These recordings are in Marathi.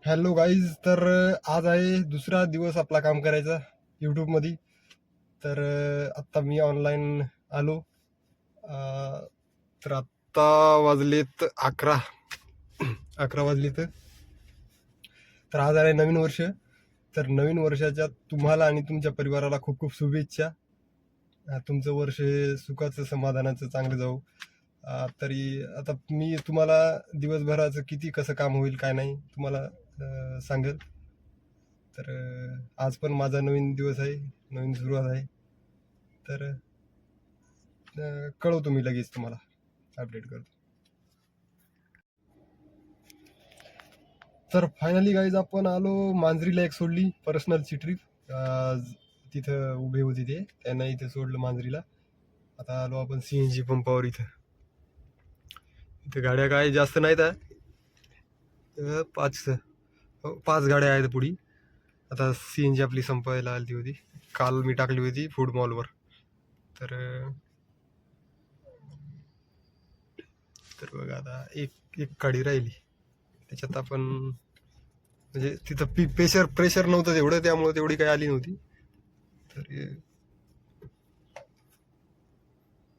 Hello guys. तर आज आहे दुसरा दिवस आपला काम करायचा यूट्यूबमध्ये. तर आत्ता मी ऑनलाईन आलो. तर आत्ता वाजलेत 11 वाजले. तर आज आहे नवीन वर्ष. तर नवीन वर्षाच्या तुम्हाला आणि तुमच्या परिवाराला खूप खूप शुभेच्छा. तुमचं वर्ष सुखाचं समाधानाचं चांगलं जाऊ. तरी आता मी तुम्हाला दिवसभराचं किती कसं काम होईल काय नाही तुम्हाला सांगेल. तर आज पण माझा नवीन दिवस आहे, नवीन सुरुवात आहे. तर कळवतो मी लगेच तुम्हाला, अपडेट करतो. तर फायनली गाईज आपण आलो मांजरीला. एक सोडली पर्सनलची ट्रिप. तिथं उभे होते ते, त्यांना इथे सोडलं मांजरीला. आता आलो आपण CNG पंपावर. इथं गाड्या काय जास्त नाहीत आहे, 5 गाड्या आहेत पुढे. आता CNG आपली संपायला आली होती. काल मी टाकली होती फूड मॉलवर. तर बघा आता एक गाडी राहिली. त्याच्यात आपण म्हणजे तिथं प्रेशर नव्हतं तेवढं, त्यामुळे तेवढी काही आली नव्हती.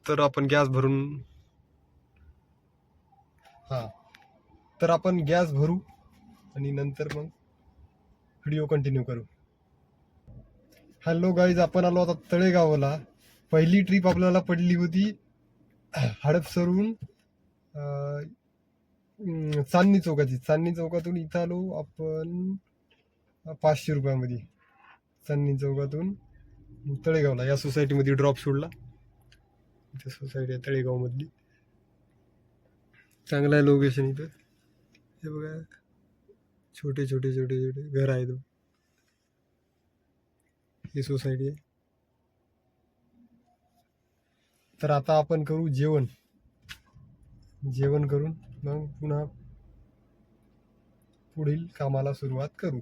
तर आपण गॅस भरून तर आपण गॅस भरू आणि नंतर मग व्हिडिओ कंटिन्यू करू. हॅलो गाईज, आपण आलो आता तळेगावला. पहिली ट्रिप आपल्याला पडली होती हडपसरहून चांदणी चौकाची. चांदणी चौकातून इथं आलो आपण 500 रुपयामध्ये. चांदणी चौकातून तळेगावला या सोसायटीमध्ये ड्रॉप सोडला. इथं सोसायटी आहे तळेगाव मधली. चांगलं आहे लोकेशन इथं. हे बघा, छोटे छोटे छोटे छोटे घर आहेत. ही सोसायटी आहे. तर आता आपण करू जेवण करून मग पुन्हा पुढील कामाला सुरुवात करू.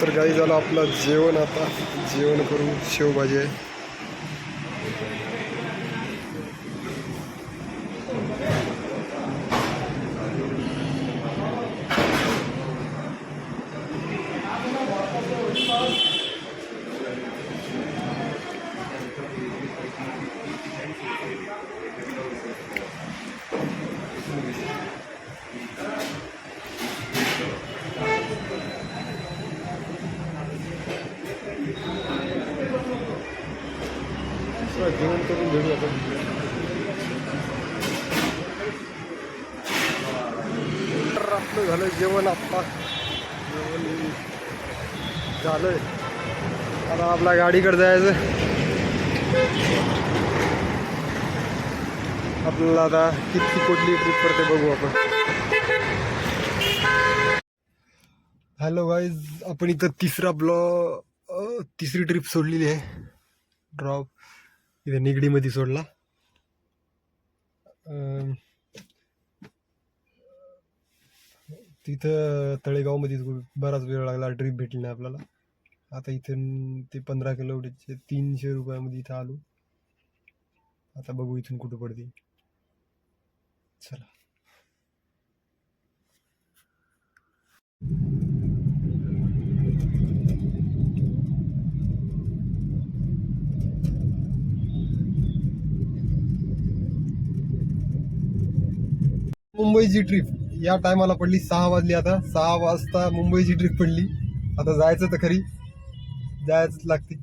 तर गाई झालं आपलं जेवण. आता जेवण करू. शेवभाजी आहे. जेवण करून घेऊ आपण. तर आपलं झालं जेवण. आत्ता जेवण झालंय. आता आपल्या गाडीकडे जायचं. आपल्याला आता किती कुठली ट्रिप करते बघू आपण. हॅलो गाईज, आपण इथं तिसरी ट्रिप सोडलेली आहे. ड्रॉप इथे निगडीमध्ये सोडला. तिथं तळेगावमध्ये बराच वेळ लागला, ट्रिप भेटली नाही आपल्याला. आता इथून ते 15 किलोमीटरचे 300 रुपयामध्ये इथं आलो. आता बघू इथून कुठं पडते. चला. मुंबईची ट्रिप या टायमाला पडली. 6 वाजली. आता 6 वाजता मुंबईची ट्रिप पडली. आता जायचं तर खरी जायचंच लागते.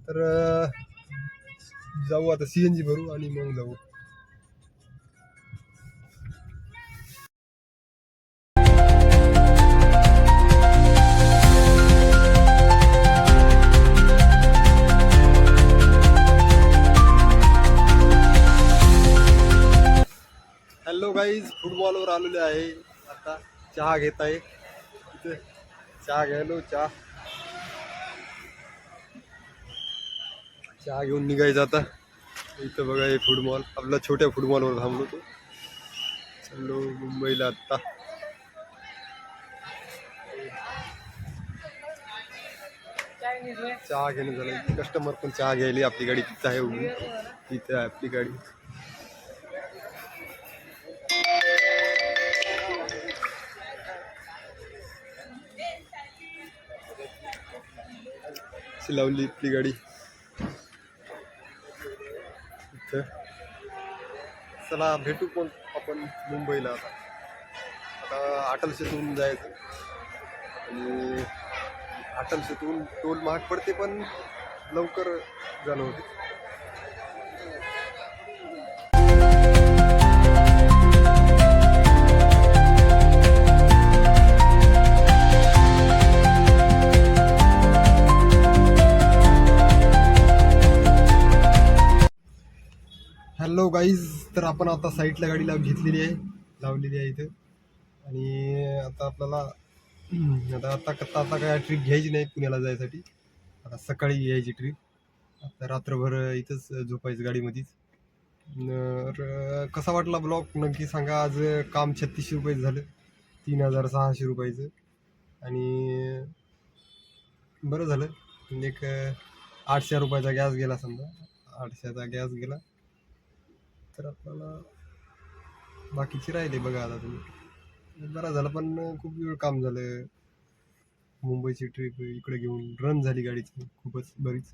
तर जाऊ आता, CNG भरू आणि मग जाऊ. हॅलो गाईज, फुटबॉलवर आलेले आहे. आता चहा घेत आहे. इथे चहा घ्यायलो. चहा घेऊन निघायचं आता. इथं बघा हे फुटबॉल, आपला छोट्या फुटबॉलवर थांबलो तो. चाललो मुंबईला आता. चहा घेणं झालं. कस्टमर पण चहा घ्यायली. आपली गाडी तिथं आहे उभी. तिथे आहे आपली गाडी. लावली आपली गाडी इथं. चला भेटू पण आपण मुंबईला. आता अटल सेतून जायचं आणि अटल सेतून टोल महाग पडते, पण लवकर जाणं होते. हॅलो गाईज, तर आपण आता साईडला गाडी घेतलेली आहे, लावलेली आहे इथं. आणि आता आपल्याला आता काय ट्रिप घ्यायची नाही पुण्याला जायसाठी. आता सकाळी घ्यायची ट्रिप. आता रात्रभर इथंच झोपायचं गाडीमध्येच. तर कसा वाटला ब्लॉग नक्की सांगा. आज काम 3600 रुपये झालं, 3600 रुपयाचं. आणि बरं झालं. एक 800 रुपयाचा गॅस गेला समजा. 800चा गॅस गेला. तर आपल्याला बाकीचे राहिले बघा आता तुम्ही. बरं झालं, पण खूप वेळ काम झालं. मुंबईची ट्रिप इकडे घेऊन रन झाली गाडीची खूपच बरीच.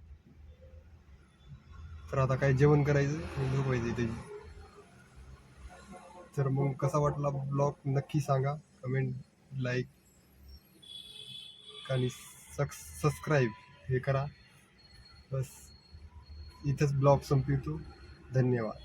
तर आता काय जेवण करायचं आणि झोपायचं त्याची. तर मग कसा वाटला ब्लॉग नक्की सांगा. कमेंट, लाईक आणि सबस्क्राईब हे करा. बस इथंच ब्लॉग संपवितो. धन्यवाद.